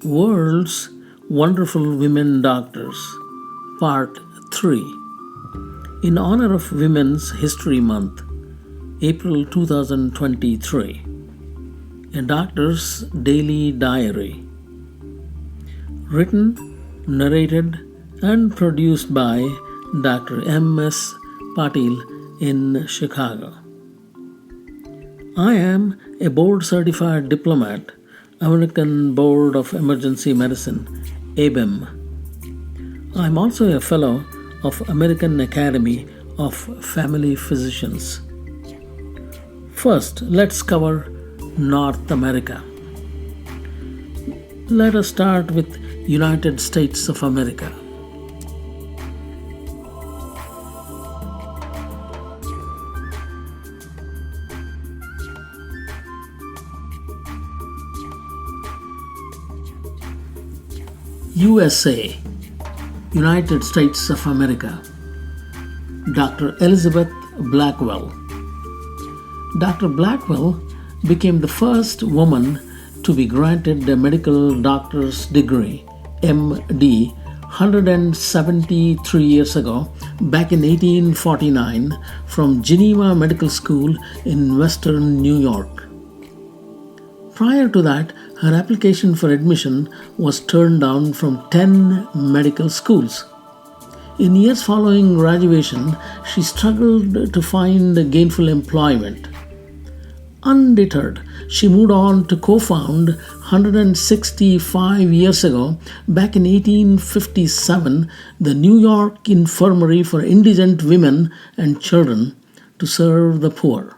World's Wonderful Women Doctors, Part 3. In honor of Women's History Month, April 2023. A Doctor's Daily Diary. Written, narrated, and produced by Dr. M.S. Patil in Chicago. I am a board-certified diplomat, American Board of Emergency Medicine, ABEM. I am also a fellow of American Academy of Family Physicians. First, let's cover North America. Let us start with United States of America. USA, United States of America. Dr. Elizabeth Blackwell. Dr. Blackwell became the first woman to be granted a medical doctor's degree, M.D., 173 years ago, back in 1849, from Geneva Medical School in Western New York. Prior to that, her application for admission was turned down from 10 medical schools. In years following graduation, she struggled to find gainful employment. Undeterred, she moved on to co-found 165 years ago, back in 1857, the New York Infirmary for Indigent Women and Children to serve the poor.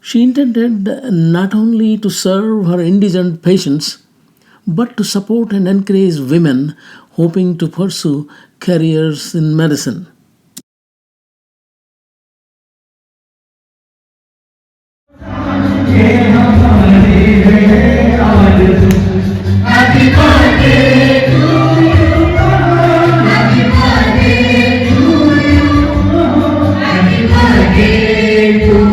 She intended not only to serve her indigent patients, but to support and encourage women hoping to pursue careers in medicine. Happy birthday to you. Happy birthday to you. Happy birthday to you.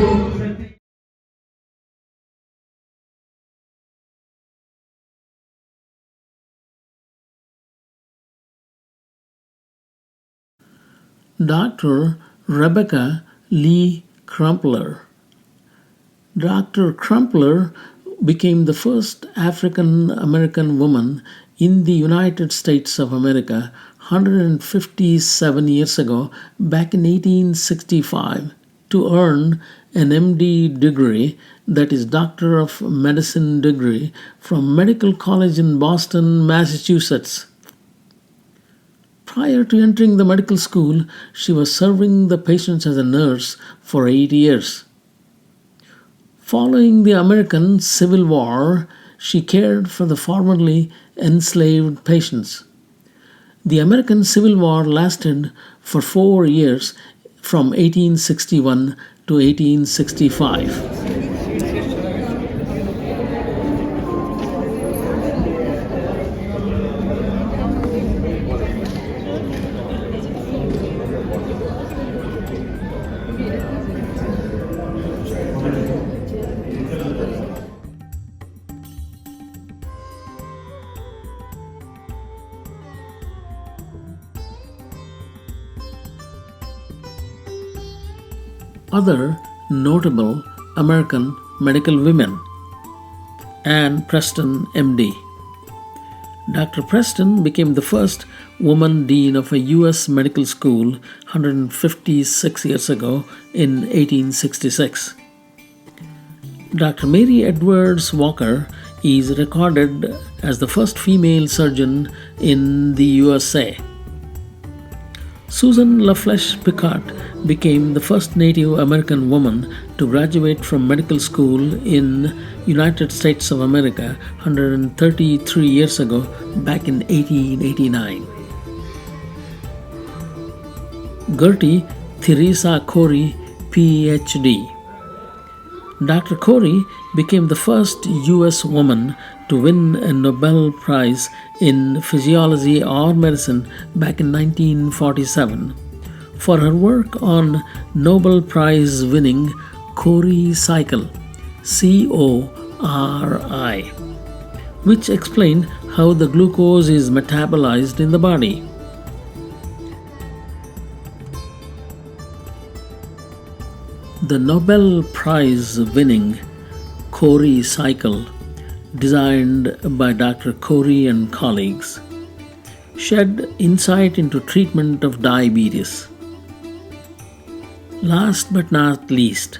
Dr. Rebecca Lee Crumpler. Dr. Crumpler became the first African American woman in the United States of America 157 years ago, back in 1865, to earn an M.D. degree, that is Doctor of Medicine degree, from Medical College in Boston, Massachusetts. Prior to entering the medical school, she was serving the patients as a nurse for 8 years. Following the American Civil War, she cared for the formerly enslaved patients. The American Civil War lasted for 4 years, from 1861 to 1865. Other notable American medical women. Preston, M.D. Dr. Preston became the first woman dean of a U.S. medical school 156 years ago in 1866. Dr. Mary Edwards Walker is recorded as the first female surgeon in the USA. Susan Flesche Picotte became the first Native American woman to graduate from medical school in United States of America 133 years ago, back in 1889. Gerty Theresa Cori, Ph.D. Dr. Cori became the first U.S. woman to win a Nobel Prize in Physiology or Medicine back in 1947 for her work on Nobel Prize winning Cori cycle, CORI, which explained how the glucose is metabolized in the body. The Nobel Prize winning Cori cycle, designed by Dr. Cori and colleagues, shed insight into treatment of diabetes. Last but not least,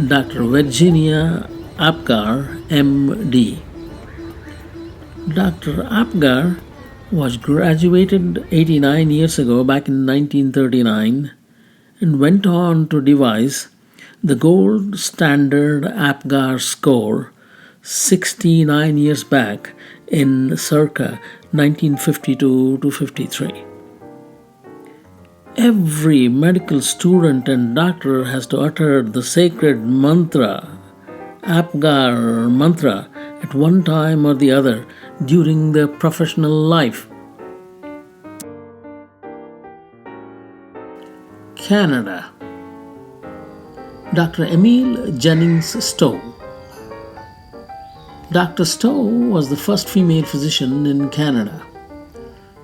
Dr. Virginia APGAR M.D. Dr. APGAR was graduated 89 years ago back in 1939 and went on to devise the gold standard APGAR score 69 years back in circa 1952 to 53. Every medical student and doctor has to utter the sacred mantra, APGAR mantra, at one time or the other during their professional life. Canada. Dr. Emil Jennings Stowe. Dr. Stowe was the first female physician in Canada.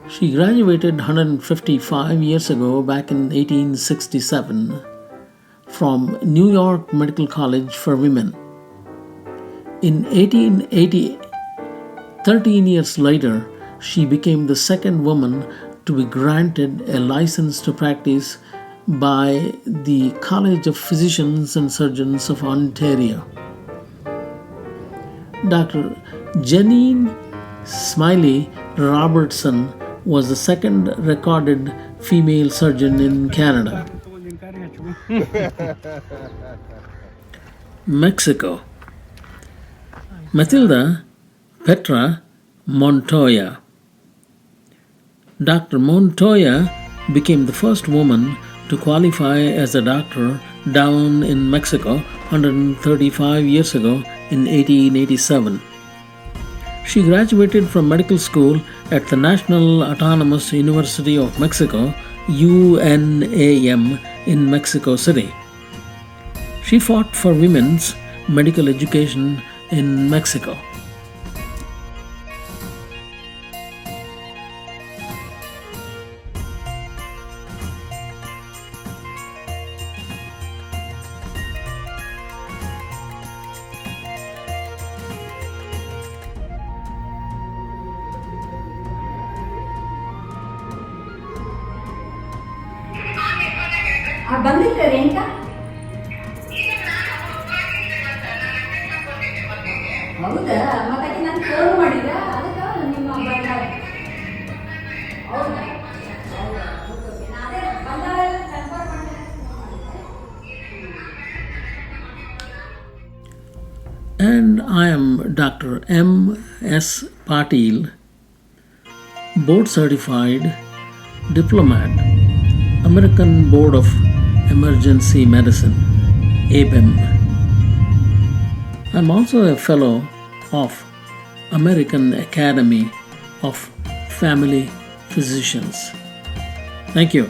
She graduated 155 years ago back in 1867 from New York Medical College for Women. In 1880, 13 years later, she became the second woman to be granted a license to practice by the College of Physicians and Surgeons of Ontario. Dr. Jennie Smillie Robertson was the second recorded female surgeon in Canada. Mexico. Matilda Petra Montoya. Dr. Montoya became the first woman to qualify as a doctor down in Mexico 135 years ago in 1887. She graduated from medical school at the National Autonomous University of Mexico, UNAM, in Mexico City. She fought for women's medical education in Mexico. ಬಂದಿಲ್ಲ ರೇಂಕ ಹೌದಾ ಮತ್ತೆ ನಾನು phone ಮಾಡಿದ್ರಾ ಅದಕ್ಕೆ ನಿಮ್ಮ ಬಂದಾಗ ಹೌದಾ ಅದೇ ಬಂದಾಗ ಕನ್ಫರ್ಮ್ ಮಾಡಿ. And I am Dr. M.S. Patil, board certified diplomat, American Board of Emergency Medicine, APEM. I'm also a fellow of American Academy of Family Physicians. Thank you.